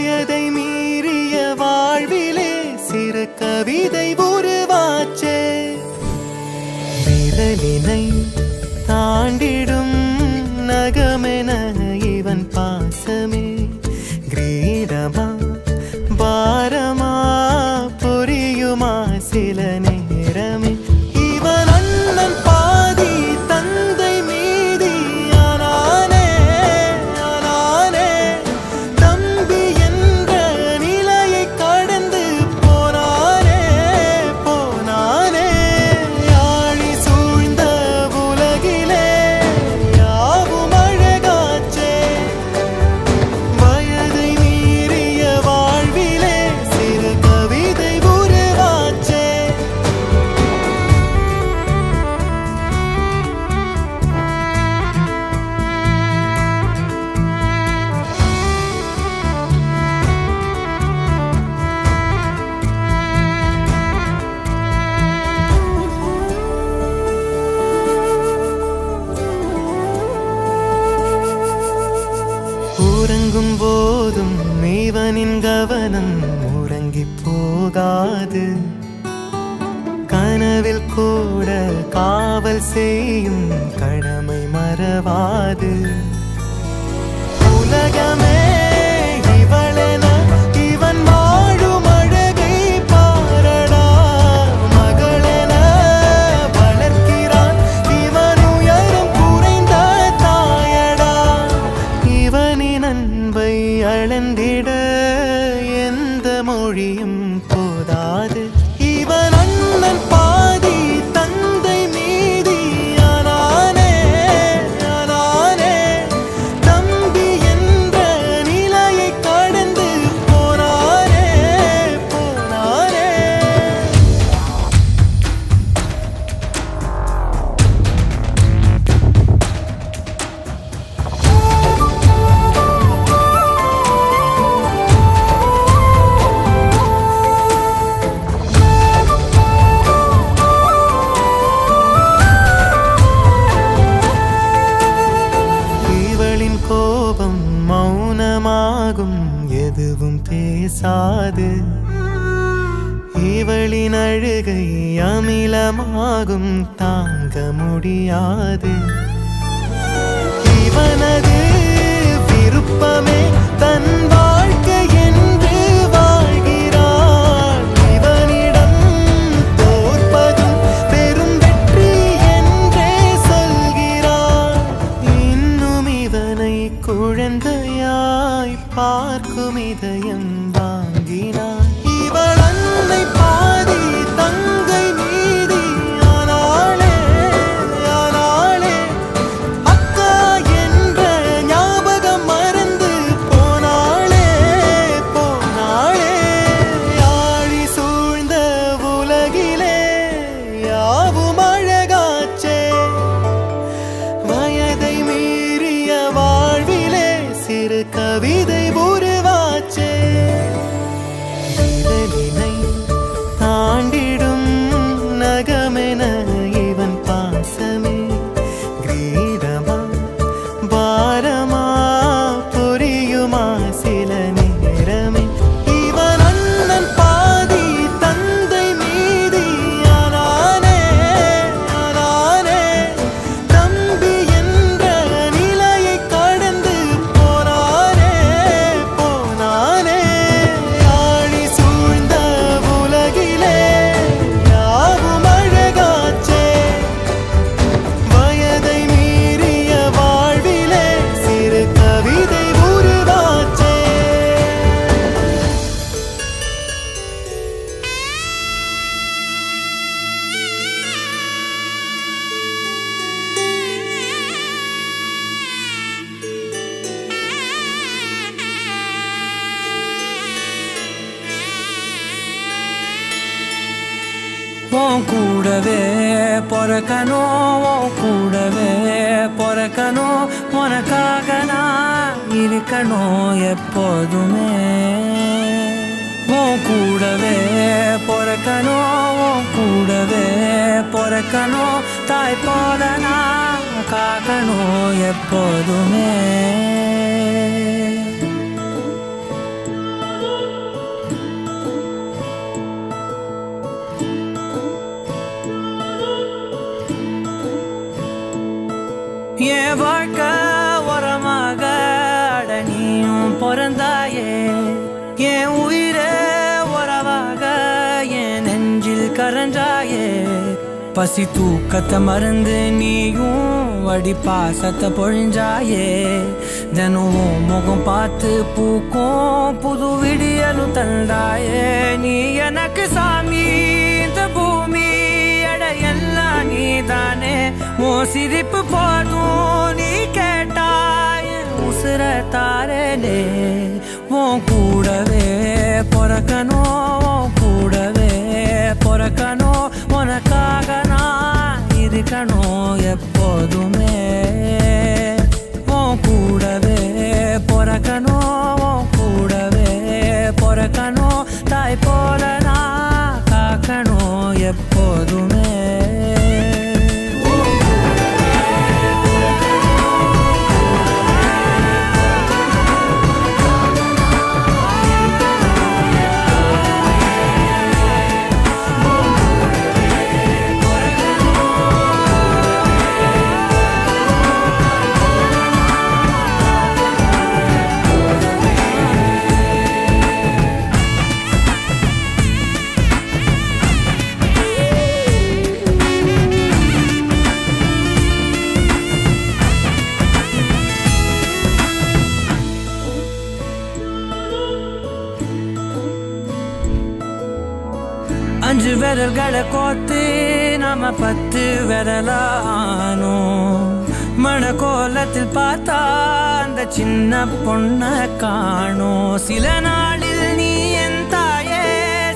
வயதை மீறிய வாழ்விலே சிறு கவிதை உருவாச்சே. விரலினை தாண்டிடும் நகமென இவன் பாசமே கிரீடமா பாரமா புரியுமா சில நேரமே. இவன் அண்ணன் பாதி தந்தை மீதி ஆனானே ஆனானே. தம்பி என்ற நிலையை கடந்து போனானே போனானே. ஆழி சூழ்ந்த உலகிலே யாவும் அழகாச்சே. வயதை மீறிய வாழ்விலே சிறு கவிதை உருவாச்சே. உறங்கும் போதும் இவனின் கவனம் உறங்கி போகாது. கனவில் கூட காவல் செய்யும் கடமை மறவாது. உலகமே இவளென இவன் வாழும் அழகை பாரடா. மகளென வளர்க்கிறான் இவன் உயரம் குறைந்த தாயடா. இவனின் அன்பை அளந்திட எந்த மொழியும் போதாது. இவன் அண்ணன் பாதி தந்தை மீதி ஆனானே ஆனானே. தம்பி என்ற நிலையை கடந்து போனானே போனானே. இவளின் கோபம் மௌனமாகும் எதுவும் பேசாது. இவளின் அழுகை அமிலமாகும் தாங்க முடியாது. இவனது விருப்பமே தன் வாழ்க்கை என்று வாழ்கிறாள். இவனிடம் தோற்பதும் பெரும் வெற்றி என்றே சொல்கிறாள். இன்னும் இவனை குழந்தையாய் பார்க்கும் இதயம் வாங்கினாள். இவள் அன்னை பாதி தங்கை மீதி ஆனாளே ஆனாளே. அக்கா என்ற ஞாபகம் மறந்து போனாளே போனாளே. ஆழி சூழ்ந்த உலகிலே யாவும் அழகாச்சே. வயதை மீறிய வாழ்விலே சிறு கவிதை உருவாச்சே. விரலினை தாண்டிடும் நகமென இவன் பாசமே கிரீடமா பாரமா புரியுமா சில நேரமே. இவன் அண்ணன் பாதி தந்தை மீதி ஆனானே ஆனானே. தம்பி என்ற நிலையை கடந்து போனானே போனானே. ஆழி சூழ்ந்த உலகிலே யாவும் அழகாச்சே. வயதை மீறிய வாழ்விலே சிறு கவிதை உருவாச்சே. உன் கூடவே பொறக்கணும் உன் கூடவே பொறக்கணும். உனக்காக நான் இருக்கணும் எப்போதுமே. உன் கூடவே பொறக்கணும் உன் கூடவே பொறக்கணும். தாய் போல நான் காக்கணும் எப்போதுமே. பசி தூக்கத்தை மறந்து நீயும் வடி பாசத்தை பொழிஞ்சாயே தினம் முகம் பார்த்து பூக்கும் புது விடியலும் தந்தாயே நீ எனக்கு சாமி இந்த பூமி எல்லாம் நீ தானே ஓ சிரிப்பு போதும் நீ கேட்டாய் உசுர தாரலே உன் கூடவே பொறக்கணும் கூடவே பொறக்கணும் உனக்காக நான் இருக்கணும் எப்போதுமே உன் கூடவே பொறக்கணும் கூடவே பொறக்கணும் தாய் போல நான் காக்கணும் எப்போதுமே அஞ்சு விரல்களை கோத்து நாம 10 விரலானோ மணக்கோலத்தில் பார்த்தா அந்த சின்ன பொண்ண காணோம் சில நாளில் நீ என் தாயே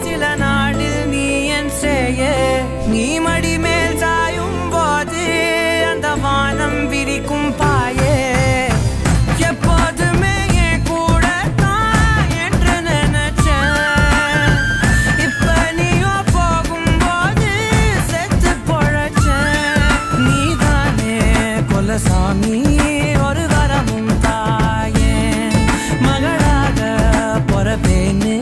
சில நாளில் நீ என் சேயே நீ மடி மேல் சாயும் போது அந்த வானம் விரிக்கும் பாயே எப்போதுமே சாமி ஒரு வரமும் தாயே மகளாக பொறப்பேன்னு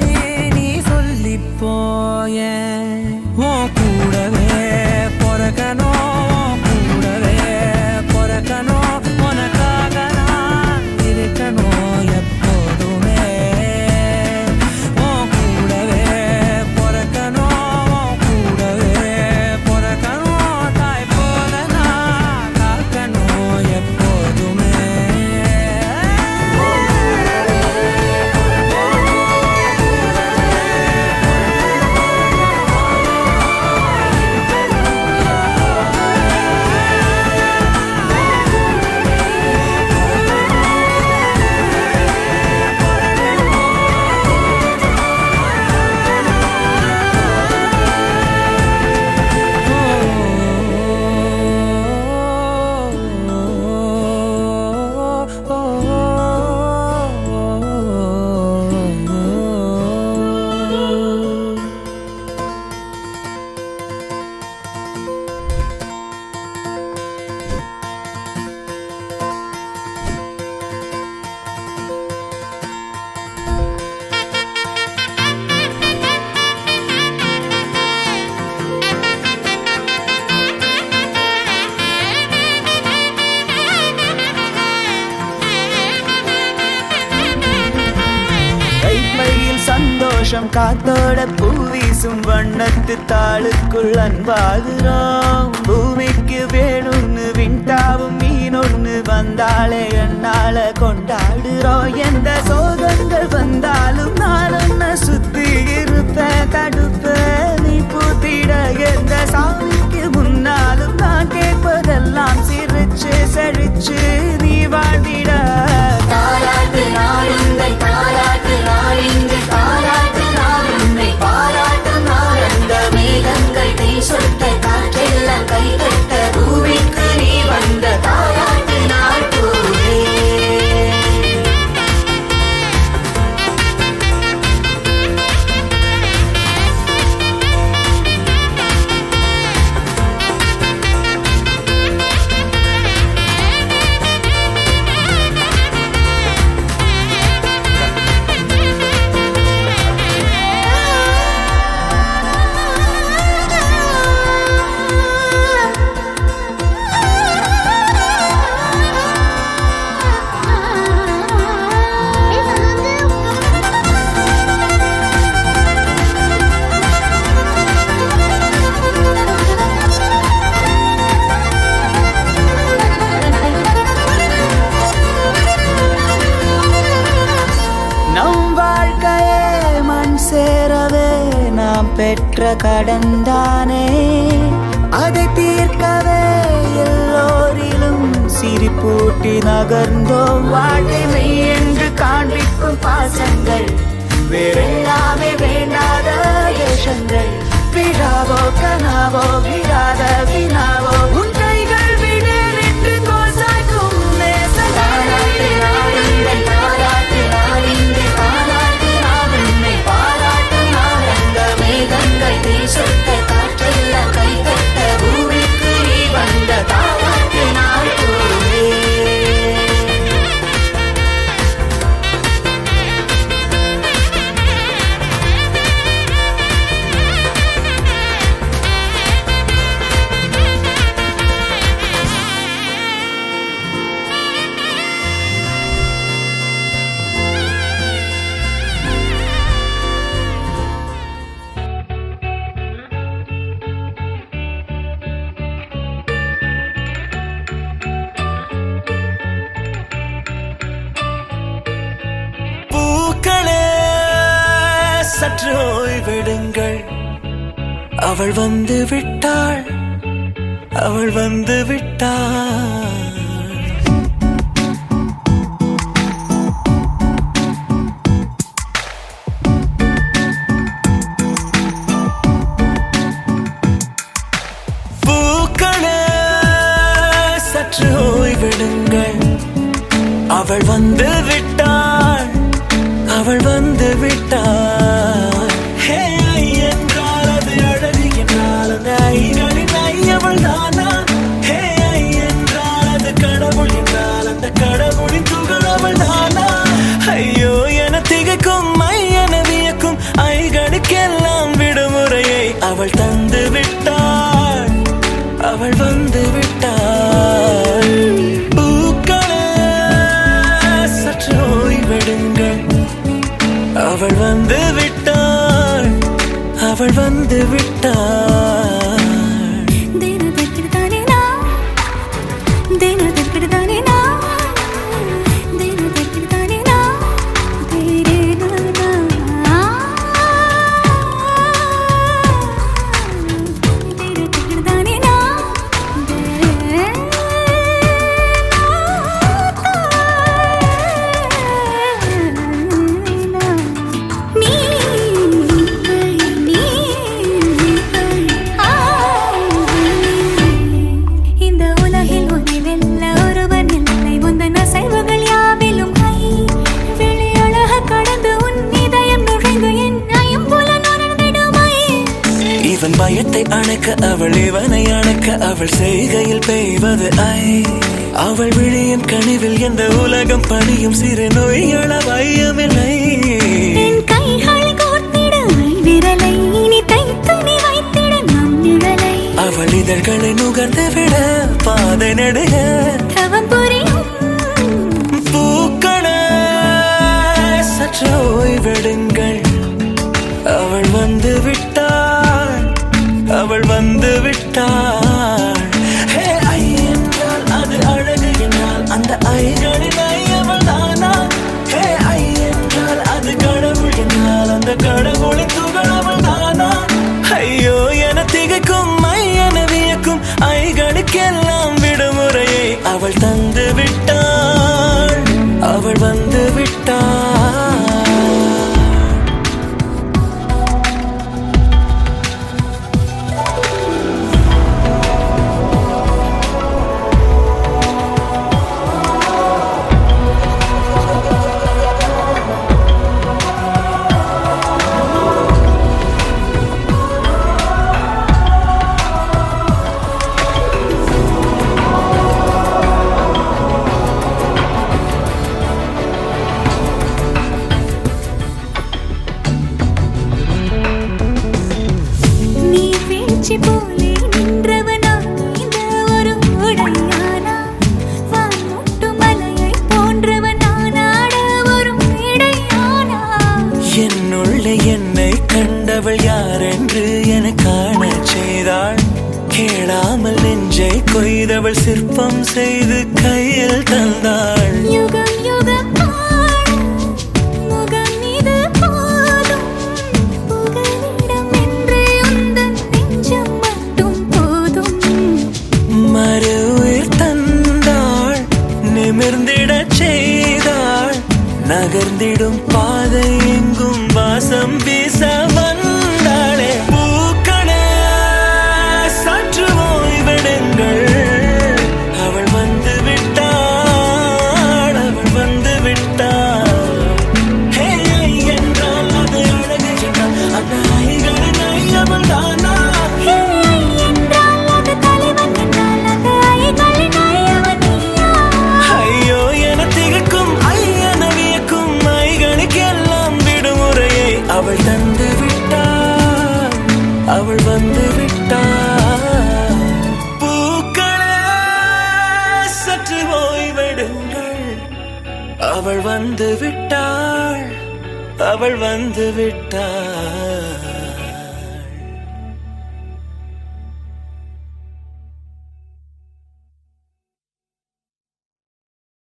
நீ சொல்லி போய கூடவே பொறக்கணும் கூடவே பொறக்கணும் உனக்காக நான் இருக்கணும் எப்போதுமே கூடவே பொறக்கணும் கூடவே பொறக்கணும் தாய் போல நான் காக்கணும் எப்போதுமே சந்தோஷம் காத்தோட பூவீசும் வண்ணத்து தாளுக்குள் அன்பாகிறோம் பூமிக்கு வேணும்னு விண்டாவும் மீனொன்னு வந்தாலே என்னால கொண்டாடுறோம் எந்த சோகங்கள் வந்தாலும் நான் என்ன சுத்தி இருப்பேன் தடுப்பேன் நீ பூத்திட எந்த சாமிக்கு முன்னாலும் நான் கேட்பதெல்லாம் சிரிச்சு செழிச்சு நீ வாழ்ந்திட தாராட்டு நாளுங்கள் தாராட்டு நாளின்று தாராட்டு நாள் உன்னை பாராட்டும் நாள் அந்த மேகங்கள் நீ சொட்ட காற்றெல்லாம் கைதட்ட பூமிக்கு நீ வந்த தாராட்டு நாள் பூவே பெற்ற கடந்தானே அதை தீர்க்கவே எல்லோரிலும் சிரிப்பூட்டி நகர்ந்தோம் வாழ்க்கை மெய் என்று காண்பிக்கும் பாசங்கள் வேறெல்லாமே வேண்டாத வேஷங்கள் விழாவோ கனாவோ விழாத வினாவோ உன் கைகள் விடு என்று கோசாய்க்கும் தாலாட்டு நாளுங்கள் தாலாட்டு நாளின்று தாலாட்டு நாளுமை பாராட்டும் நாளந்த மேகங்கள் தீ சொட்ட காற்றெல்லாம் கை தட்ட பூமிக்கு நீ வந்த தாலாட்டு நாள் கூறுவே பூக்களே சற்று ஓய்வெடுங்கள் அவள் வந்து விட்டாள் அவள் வந்து விட்டாள் பூக்களே சற்று ஓய்வெடுங்கள் அவள் வந்து விட்டாள் அவள் வந்து விட்டாள் ஹே ஐ என்றால் அது அழகு என்றால் அந்த ஐகளின் ஐ அவள் தானா ஹே ஐ என்றால் அது கடவுள் என்றால் அந்த கடவுளின் துகள் அவள் தானா ஐயோ என திகைக்கும் ஐ என வியக்கும் ஐகளுக்கெல்லாம் விடுமுறையை அவள் தந்து விட்டாள் அவள் வந்து விட்டாள் பூக்களே சற்று ஓய்வெடுங்கள் அவள் வந்து விட்டாள் அவள் வந்து விட்டாள் இவன் பயத்தை அணைக்க அவள் இவனை அணைக்க அவள் செய்கையில் பெய்வது ஐ அவள் விழியின் கனிவில் எந்த உலகம் பணியும் சிறு நோய்கள வையமில்லை அவள் இதழ்களை நுகர்ந்து விட பாதை நடுக பூக்களே சற்று ஓய்வெடுங்கள் அவள் வந்து விட்டாள் அவள் வந்து விட்டாள் ஹே ஐ என்றால் அது அழகு என்றால் அந்த ஐகளின் ஐ அவள் தானா ஹே ஐ என்றால் அது கடவுள் என்றால் அந்த கடவுளின் துகள் அவள் தானா ஐயோ என திகைக்கும் ஐ என வியக்கும் ஐகளுக்கெல்லாம் விடுமுறையை அவள் தந்து விட்டாள் அவள் வந்து விட்டாள் என்னை கண்டவள் யாரென்று என காண செய்தாள் கேளாமல் நெஞ்சை கொய்தவள் சிற்பம் செய்து கையில் தந்தாள் யுகம் யுகம் முகம் இது போதும் புகலிடம் என்று அவள் வந்து விட்டாள், அவள் வந்து விட்டாள்.